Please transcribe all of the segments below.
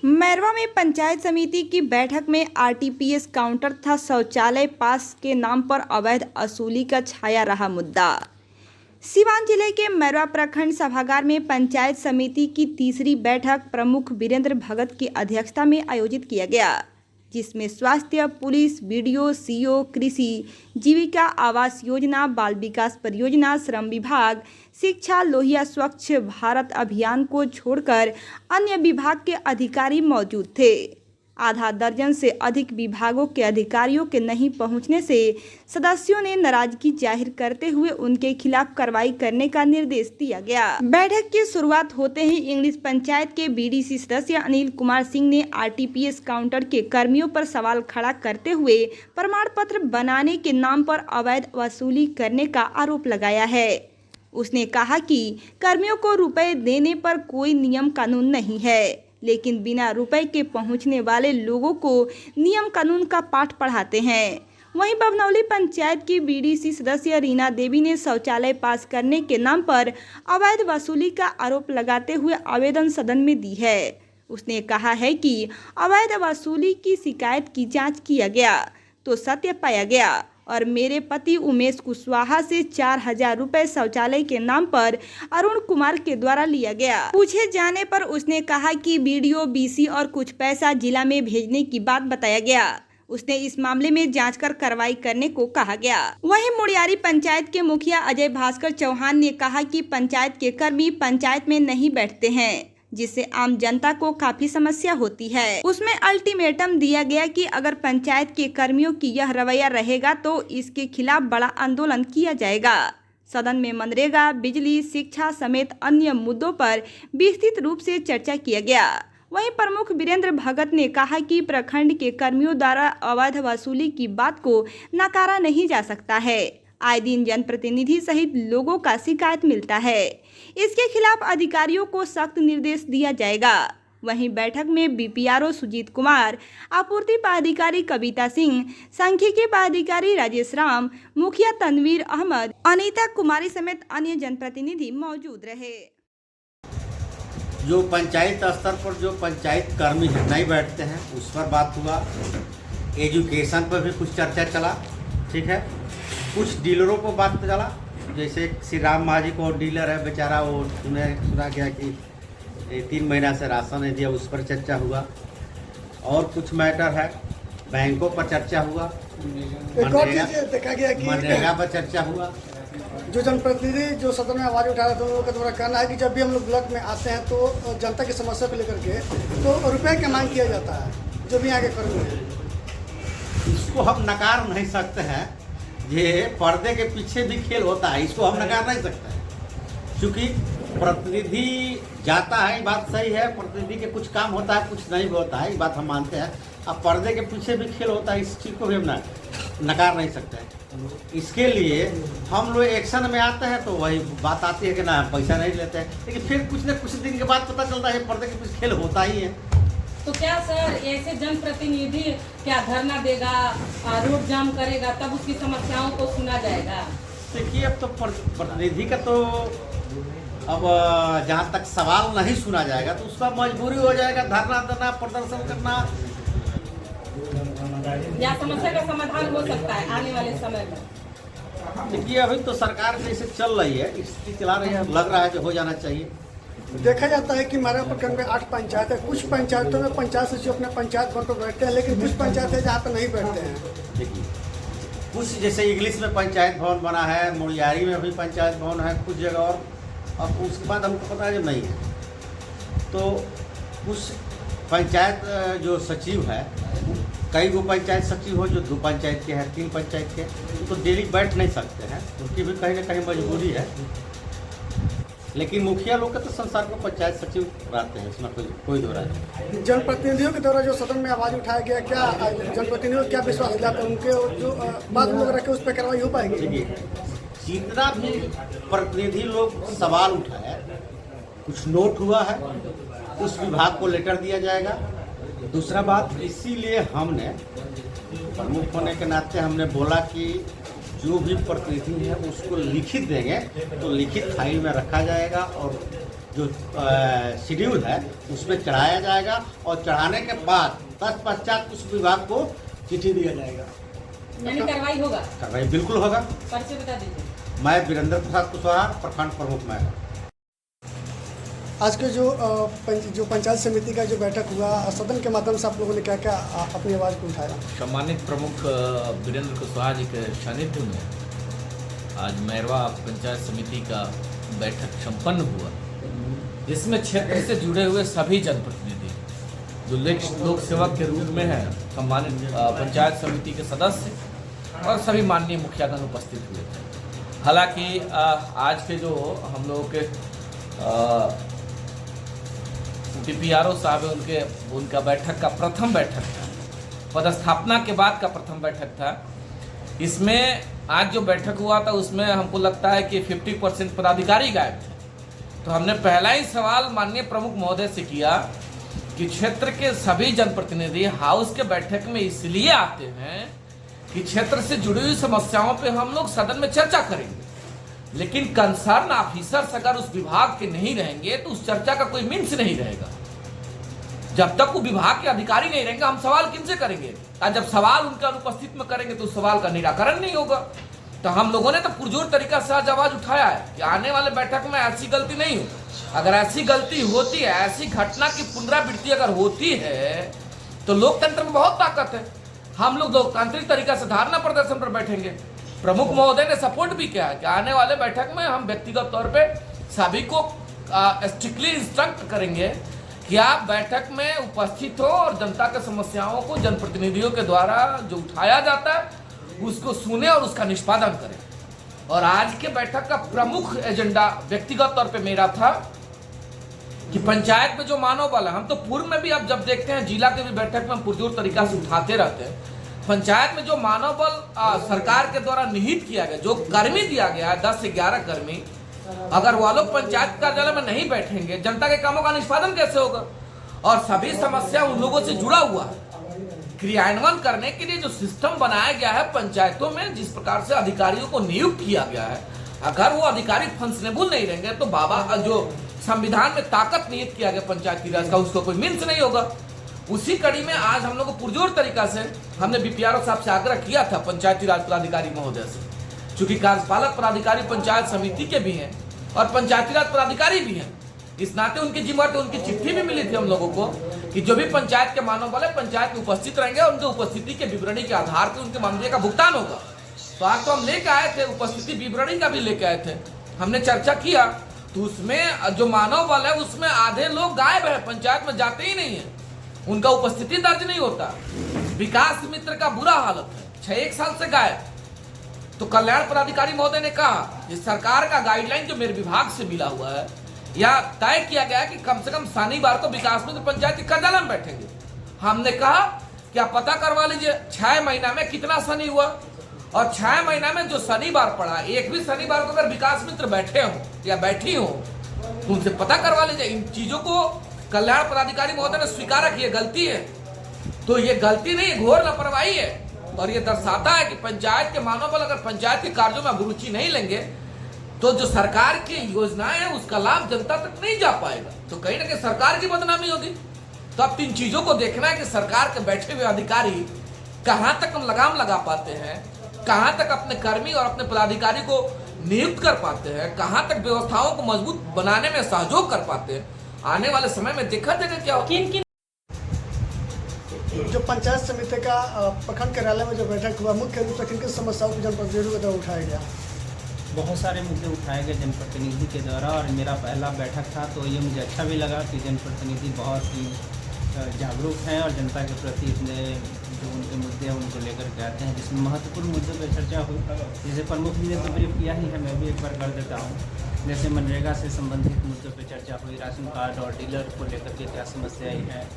मैरवा में पंचायत समिति की बैठक में आरटीपीएस काउंटर तथा शौचालय पास के नाम पर अवैध वसूली का छाया रहा मुद्दा। सीवान जिले के मैरवा प्रखंड सभागार में पंचायत समिति की तीसरी बैठक प्रमुख वीरेंद्र भगत की अध्यक्षता में आयोजित किया गया, जिसमें स्वास्थ्य, पुलिस, बीडीओ, सीओ, कृषि, जीविका आवास योजना, बाल विकास परियोजना, श्रम विभाग, शिक्षा, लोहिया स्वच्छ भारत अभियान को छोड़कर अन्य विभाग के अधिकारी मौजूद थे। आधा दर्जन से अधिक विभागों के अधिकारियों के नहीं पहुंचने से सदस्यों ने नाराजगी जाहिर करते हुए उनके खिलाफ कार्रवाई करने का निर्देश दिया गया। बैठक की शुरुआत होते ही इंग्लिश पंचायत के बीडीसी सदस्य अनिल कुमार सिंह ने आरटीपीएस काउंटर के कर्मियों पर सवाल खड़ा करते हुए प्रमाण पत्र बनाने के नाम पर अवैध वसूली करने का आरोप लगाया है। उसने कहा कि कर्मियों को रुपए देने पर कोई नियम कानून नहीं है, लेकिन बिना रुपए के पहुंचने वाले लोगों को नियम कानून का पाठ पढ़ाते हैं। वहीं बभनौली पंचायत की बीडीसी सदस्य रीना देवी ने शौचालय पास करने के नाम पर अवैध वसूली का आरोप लगाते हुए आवेदन सदन में दी है। उसने कहा है कि अवैध वसूली की शिकायत की जांच किया गया तो सत्य पाया गया और मेरे पति उमेश कुशवाहा से 4,000 रुपए शौचालय के नाम पर अरुण कुमार के द्वारा लिया गया। पूछे जाने पर उसने कहा कि बीडीओ, बीसी और कुछ पैसा जिला में भेजने की बात बताया गया। उसने इस मामले में जांच कर कार्रवाई करने को कहा गया। वहीं मुड़ियारी पंचायत के मुखिया अजय भास्कर चौहान ने कहा कि पंचायत के कर्मी पंचायत में नहीं बैठते हैं, जिससे आम जनता को काफी समस्या होती है। उसमें अल्टीमेटम दिया गया कि अगर पंचायत के कर्मियों की यह रवैया रहेगा तो इसके खिलाफ बड़ा आंदोलन किया जाएगा। सदन में मनरेगा, बिजली, शिक्षा समेत अन्य मुद्दों पर विस्तृत रूप से चर्चा किया गया। वहीं प्रमुख वीरेंद्र भगत ने कहा कि प्रखंड के कर्मियों द्वारा अवैध वसूली की बात को नकारा नहीं जा सकता है। आए दिन जनप्रतिनिधि सहित लोगों का शिकायत मिलता है, इसके खिलाफ अधिकारियों को सख्त निर्देश दिया जाएगा। वहीं बैठक में बीपीआरओ सुजीत कुमार, आपूर्ति पदाधिकारी कविता सिंह, सांख्यिकी पदाधिकारी राजेश राम, मुखिया तनवीर अहमद, अनीता कुमारी समेत अन्य जनप्रतिनिधि मौजूद रहे। जो पंचायत स्तर पर जो पंचायत कर्मी नहीं बैठते हैं उस पर बात हुआ। एजुकेशन पर भी कुछ चर्चा चला, ठीक है। कुछ डीलरों को बात चला, जैसे श्री राम माझी को डीलर है बेचारा, वो सुना गया कि 3 महीना से राशन नहीं दिया, उस पर चर्चा हुआ। और कुछ मैटर है, बैंकों पर चर्चा हुआ, मनरेगा पर चर्चा हुआ। जो जनप्रतिनिधि जो सदन में आवाज़ उठा रहे थे उन लोगों का द्वारा कहना है कि जब भी हम लोग ब्लॉक में आते हैं तो जनता की समस्या को लेकर के तो रुपए की मांग किया जाता है, जो भी यहाँ के कर्मी हैं। इसको हम नकार नहीं सकते हैं। ये पर्दे के पीछे भी खेल होता है, इसको हम नकार नहीं सकते हैं। क्योंकि प्रतिनिधि जाता है, ये बात सही है, प्रतिनिधि के कुछ काम होता है, कुछ नहीं भी होता है, ये बात हम मानते हैं। अब पर्दे के पीछे भी खेल होता है, इस चीज़ को भी हम नकार नहीं सकते हैं। इसके लिए हम लोग एक्शन में आते हैं तो वही बात आती है कि ना पैसा नहीं लेते हैं, लेकिन फिर कुछ न कुछ दिन के बाद पता चलता है पर्दे के पीछे खेल होता ही है। तो क्या सर ऐसे जनप्रतिनिधि क्या धरना देगा, रोड जाम करेगा, तब उसकी समस्याओं को सुना जाएगा? देखिए, अब तो प्रतिनिधि का तो अब जहाँ तक सवाल नहीं सुना जाएगा तो उसका मजबूरी हो जाएगा धरना देना, प्रदर्शन करना, या समस्या का समाधान हो सकता है आने वाले समय में। देखिए, अभी तो सरकार जैसे चल रही है, स्थिति चला रही है, लग रहा है कि हो जाना चाहिए। देखा जाता है कि मैरवा प्रखंड में 8 पंचायत है। कुछ पंचायतों में पंचायत सचिव अपने पंचायत भवन पर बैठते हैं, लेकिन कुछ पंचायत है जहाँ पर नहीं बैठते हैं। देखिए, कुछ जैसे इंग्लिश में पंचायत भवन बना है, मुड़ियारी में भी पंचायत भवन है, कुछ जगह और अब उसके बाद हमको पता है जब नहीं है। तो कुछ पंचायत जो सचिव है, कई वो पंचायत सचिव हो जो 2 पंचायत के हैं, 3 पंचायत के, तो डेली बैठ नहीं सकते हैं, उनकी भी कहीं ना कहीं मजबूरी है। लेकिन मुखिया लोग का तो संसार को पंचायत सचिव रहते हैं, इसमें कोई दो राय नहीं। जनप्रतिनिधियों के द्वारा जो सदन में आवाज़ उठाया गया, क्या जनप्रतिनिधियों को क्या विश्वास दिलाता है उनके जो बात लोग रखे उस पर कार्रवाई हो पाएगी? देखिए, जितना भी प्रतिनिधि लोग सवाल उठाए, कुछ नोट हुआ है, उस विभाग को लेटर दिया जाएगा। दूसरा बात, इसीलिए हमने प्रमुख होने के नाते हमने बोला कि जो भी प्रतिनिधि है उसको लिखित देंगे तो लिखित फाइल में रखा जाएगा और जो शेड्यूल है उसमें चढ़ाया जाएगा और चढ़ाने के बाद तत्पश्चात उस विभाग को चिट्ठी दिया जाएगा। यानी कार्रवाई होगा? कार्रवाई बिल्कुल होगा। परिचय बता दीजिए। मैं वीरेंद्र प्रसाद कुशवाहा, प्रखंड प्रमुख मैं। आज के जो पंचायत समिति का जो बैठक हुआ, सदन के माध्यम से आप लोगों ने क्या क्या अपनी आवाज़ को उठाया? सम्मानित प्रमुख वीरेंद्र कुशवाहा जी के सानिध्य में आज मैरवा पंचायत समिति का बैठक संपन्न हुआ, जिसमें क्षेत्र से जुड़े हुए सभी जनप्रतिनिधि जो लोक सेवक के रूप में है, सम्मानित पंचायत समिति के सदस्य और सभी माननीय मुखियागण उपस्थित हुए थे। हालांकि आज के जो हम लोगों के DPRO साहब है, उनका बैठक का प्रथम बैठक था, पदस्थापना के बाद का प्रथम बैठक था। इसमें आज जो बैठक हुआ था उसमें हमको लगता है कि 50% पदाधिकारी गायब थे। तो हमने पहला ही सवाल माननीय प्रमुख महोदय से किया कि क्षेत्र के सभी जनप्रतिनिधि हाउस के बैठक में इसलिए आते हैं कि क्षेत्र से जुड़ी हुई समस्याओं पे हम लोग सदन में चर्चा करेंगे, लेकिन कंसर्न ऑफिसर्स अगर उस विभाग के नहीं रहेंगे तो उस चर्चा का कोई मीन्स नहीं रहेगा। जब तक वो विभाग के अधिकारी नहीं रहेंगे हम सवाल किनसे करेंगे? और जब सवाल उनके अनुपस्थित में करेंगे तो उस सवाल का निराकरण नहीं होगा। तो हम लोगों ने तो पुरजोर तरीका से आज आवाज उठाया है कि आने वाले बैठक में ऐसी गलती नहीं हो। अगर ऐसी गलती होती है, ऐसी घटना की पुनरावृत्ति अगर होती है तो लोकतंत्र में बहुत ताकत है। हम लोग लोकतांत्रिक तरीका से धारणा प्रदर्शन पर बैठेंगे। प्रमुख महोदय ने सपोर्ट भी किया है कि आने वाले बैठक में हम व्यक्तिगत तौर पे सभी को स्ट्रिक्टली इंस्ट्रक्ट करेंगे कि आप बैठक में उपस्थित हो और जनता के समस्याओं को जनप्रतिनिधियों के द्वारा जो उठाया जाता है उसको सुने और उसका निष्पादन करें। और आज के बैठक का प्रमुख एजेंडा व्यक्तिगत तौर पे मेरा था कि पंचायत में जो मानव बल है, हम तो पूर्व में भी अब जब देखते हैं जिला के भी बैठक में हम पुरजोर तरीका से उठाते रहते हैं। पंचायत में जो मानव बल सरकार के द्वारा निहित किया गया, जो कर्मी दिया गया है 10 से 11 कर्मी, अगर वो लोग पंचायत कार्यालय में नहीं बैठेंगे जनता के कामों का निष्पादन कैसे होगा? और सभी समस्या उन लोगों से जुड़ा हुआ है। क्रियान्वयन करने के लिए जो सिस्टम बनाया गया है पंचायतों में, जिस प्रकार से अधिकारियों को नियुक्त किया गया है, अगर वो अधिकारी फंक्शनेबल नहीं रहेंगे तो बाबा जो संविधान में ताकत निहित किया गया पंचायती राज का, उसको कोई मीन्स नहीं होगा। उसी कड़ी में आज हम लोग को पुरजोर तरीका से हमने BPRO साहब से आग्रह किया था पंचायती राज पदाधिकारी महोदय से, चूंकि कार्यपालक पदाधिकारी पंचायत समिति के भी हैं और पंचायती राज पदाधिकारी भी हैं, इस नाते उनकी जिम्मेदारी, उनकी चिट्ठी भी मिली थी हम लोगों को कि जो भी पंचायत के मानव बल है पंचायत में उपस्थित रहेंगे और उनके उपस्थिति के विवरणी के आधार पर उनके मानदेय का भुगतान होगा। तो आज तो हम लेके आए थे, उपस्थिति विवरणी का भी लेके आए थे, हमने चर्चा किया। तो उसमें जो मानव बल है उसमें आधे लोग गायब है, पंचायत में जाते ही नहीं है, उनका उपस्थिति दर्ज नहीं होता। विकास मित्र का बुरा हालत है, 6-1 साल से गायब। तो कल्याण पदाधिकारी महोदय ने कहा कि सरकार का गाइडलाइन जो मेरे विभाग से मिला हुआ है या तय किया गया है कि कम से कम शनिवार को विकास मित्र पंचायती कार्यालय में बैठेंगे। हमने कहा कि आप पता करवा लीजिए 6 महीना में कितना शनि हुआ, और 6 महीना में जो शनिवार पड़ा, एक भी शनिवार को अगर विकास मित्र बैठे हो या बैठी हो तो उनसे पता करवा लीजिए। इन चीजों को कल्याण पदाधिकारी महोदय ने स्वीकार किया गलती है, तो ये गलती नहीं, घोर लापरवाही है। और ये दर्शाता है कि पंचायत के मानव बल अगर पंचायत के कार्यों में अभिरुचि नहीं लेंगे तो जो सरकार की योजनाएं हैं उसका लाभ जनता तक नहीं जा पाएगा, तो कहीं ना कहीं सरकार की बदनामी होगी। तो अब 3 चीजों को देखना है कि सरकार के बैठे हुए अधिकारी कहां तक हम लगाम लगा पाते हैं, कहां तक अपने कर्मी और अपने पदाधिकारी को नियुक्त कर पाते हैं, कहां तक व्यवस्थाओं को मजबूत बनाने में सहयोग कर पाते हैं। आने वाले समय में देखा जाएगा क्या होगा। जो पंचायत समिति का प्रखंड कार्यालय में जो बैठक हुआ, मुख्य रूप से किन किन समस्याओं को जनप्रतिनिधियों के द्वारा उठाया गया? बहुत सारे मुद्दे उठाए गए जनप्रतिनिधि के द्वारा, और मेरा पहला बैठक था तो ये मुझे अच्छा भी लगा कि जनप्रतिनिधि बहुत ही जागरूक हैं और जनता के प्रति इतने जो उनके मुद्दे हैं उनको लेकर के आते हैं, जिसमें महत्वपूर्ण मुद्दों पर चर्चा हुई। जैसे प्रमुख जी ने तो ब्रीफ किया ही है, मैं भी एक बार कर देता हूँ। जैसे मनरेगा से संबंधित मुद्दों पर चर्चा हुई, राशन कार्ड और डीलर को लेकर के क्या समस्याएं हैं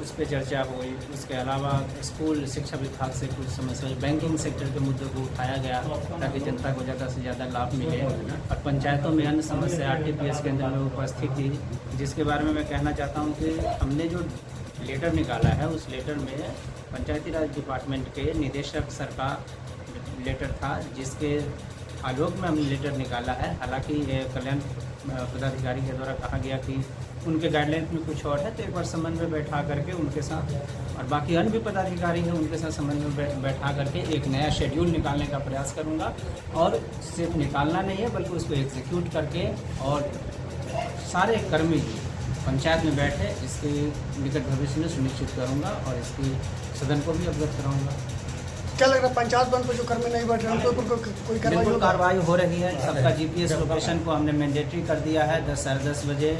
उस पर चर्चा हुई। उसके अलावा स्कूल शिक्षा विभाग से कुछ समस्या, बैंकिंग सेक्टर के मुद्दों को उठाया गया ताकि जनता को ज़्यादा से ज़्यादा लाभ मिले। और पंचायतों में अन्य समस्या RTPS के अंदर में उपस्थित थी, जिसके बारे में मैं कहना चाहता हूँ कि हमने जो लेटर निकाला है उस लेटर में पंचायती राज डिपार्टमेंट के निदेशक सर का लेटर था, जिसके आलोक में हमने लेटर निकाला है। हालांकि कल्याण पदाधिकारी के द्वारा कहा गया कि उनके गाइडलाइन में कुछ और है, तो एक बार समन्वय बैठा करके उनके साथ और बाकी अन्य भी पदाधिकारी हैं उनके साथ समन्वय बैठा करके एक नया शेड्यूल निकालने का प्रयास करूंगा। और सिर्फ निकालना नहीं है बल्कि उसको एग्जीक्यूट करके और सारे कर्मी पंचायत में बैठे इसके निकट भविष्य में सुनिश्चित करूंगा और इसकी सदन को भी अवगत कराऊंगा। क्या लग रहा है पंचायत भवन पर जो कर्मी नहीं बैठ रहे हैं उनके ऊपर कोई कार्रवाई बिल्कुल होगा? कार्रवाई हो रही है। सबका जीपीएस लोकेशन को हमने मैंडेटरी कर दिया है। 10 साढ़े 10 बजे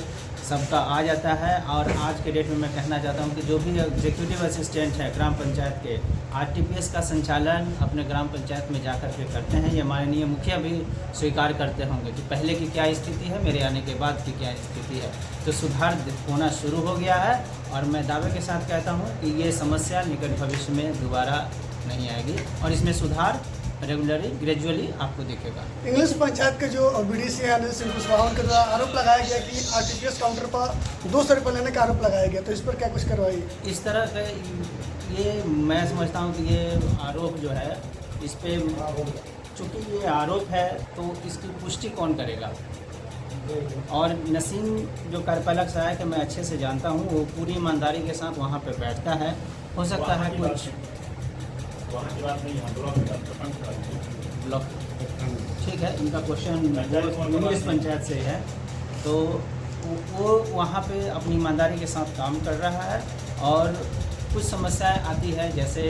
सबका आ जाता है। और आज के डेट में मैं कहना चाहता हूं कि जो भी एग्जीक्यूटिव असिस्टेंट है ग्राम पंचायत के, आरटीपीएस का संचालन अपने ग्राम पंचायत में जाकर के करते हैं। ये माननीय मुखिया भी स्वीकार करते होंगे कि पहले की क्या स्थिति है, मेरे आने के बाद की क्या स्थिति है। तो सुधार होना शुरू हो गया है और मैं दावे के साथ कहता हूँ कि ये समस्या निकट भविष्य में दोबारा नहीं आएगी और इसमें सुधार रेगुलरली ग्रेजुअली आपको दिखेगा। इंग्लिश पंचायत के जो बीडीसी है अनिल सिंह कुशवाहा के द्वारा आरोप लगाया गया कि आरटीपीएस काउंटर पर 200 रुपये लेने का आरोप लगाया गया, तो इस पर क्या कुछ कार्रवाई? इस तरह के ये मैं समझता हूँ कि ये आरोप जो है इस पे चूँकि ये आरोप है तो इसकी पुष्टि कौन करेगा। और नसीम जो कार्यपालक सहायक है मैं अच्छे से जानता हूँ, वो पूरी ईमानदारी के साथ वहाँ पे बैठता है। हो सकता है कुछ ब्लॉक ठीक है, इनका क्वेश्चन इंग्लिश पंचायत से है, तो वो वहाँ पे अपनी ईमानदारी के साथ काम कर रहा है। और कुछ समस्याएं आती है जैसे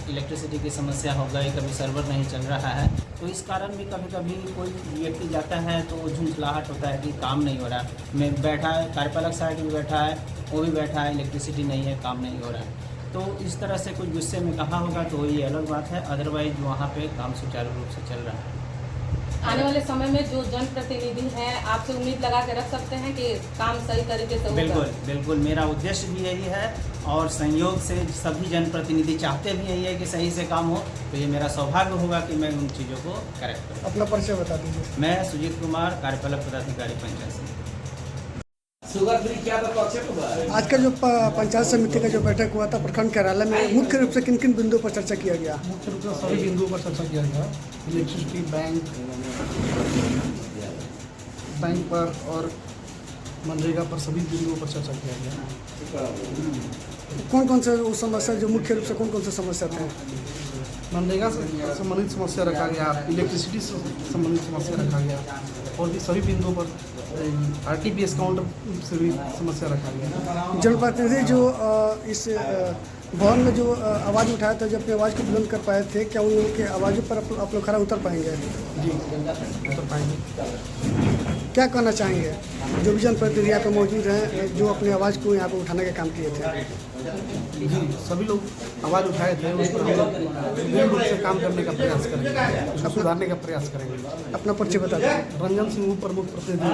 इलेक्ट्रिसिटी की समस्या हो गई, कभी सर्वर नहीं चल रहा है, तो इस कारण भी कभी कभी कोई व्यक्ति जाता है तो झुंझलाहट होता है कि काम नहीं हो रहा है। मैं बैठा है, कार्यपालक सहायक भी बैठा है, वो भी बैठा है, इलेक्ट्रिसिटी नहीं है, काम नहीं हो रहा है। तो इस तरह से कुछ गुस्से में कहा होगा तो ये अलग बात है, अदरवाइज वहाँ पे काम सुचारू रूप से चल रहा है। आने वाले समय में जो जनप्रतिनिधि हैं आपसे उम्मीद लगा के रख सकते हैं कि काम सही तरीके से होगा? बिल्कुल बिल्कुल, मेरा उद्देश्य भी यही है और संयोग से सभी जनप्रतिनिधि चाहते भी यही है कि सही से काम हो, तो ये मेरा सौभाग्य होगा कि मैं उन चीज़ों को करेक्ट करूँ। अपना परिचय बता दीजिए। मैं सुजीत कुमार, कार्यपालक पदाधिकारी पंचायत समिति। आज का जो पंचायत समिति का जो बैठक हुआ था प्रखंड कार्यालय में, मुख्य रूप से किन किन बिंदुओं पर चर्चा किया गया? मुख्य रूप से सभी बिंदुओं पर चर्चा किया गया। इलेक्ट्रिसिटी, बैंक पर और मनरेगा पर सभी बिंदुओं पर चर्चा किया गया। कौन कौन से समस्या, जो मुख्य रूप से कौन कौन से समस्या थे? मनरेगा से संबंधित समस्या रखा गया, इलेक्ट्रिसिटी से संबंधित समस्या रखा गया और भी सभी बिंदुओं पर आरटीपीएस काउंटर से भी समस्या रखा गया। जनप्रतिनिधि जो इस भवन में जो आवाज़ उठाया था, जब अपनी आवाज़ को बुलंद कर पाए थे, क्या उन लोगों की आवाज़ों पर आप लोग खरा उतर पाएंगे? जी उतर पाएंगे। क्या कहना चाहेंगे जो भी जनप्रतिनिधि यहाँ पर मौजूद हैं, जो अपनी आवाज़ को यहाँ पर उठाने का काम किए थे? जी सभी लोग आवाज़ उठाए थे, उस पर हम लोग पूर्ण रूप से काम करने का प्रयास करेंगे, उसको सुधारने का प्रयास करेंगे। अपना परिचय बता दें। रंजन सिंह प्रमुख प्रतिनिधि।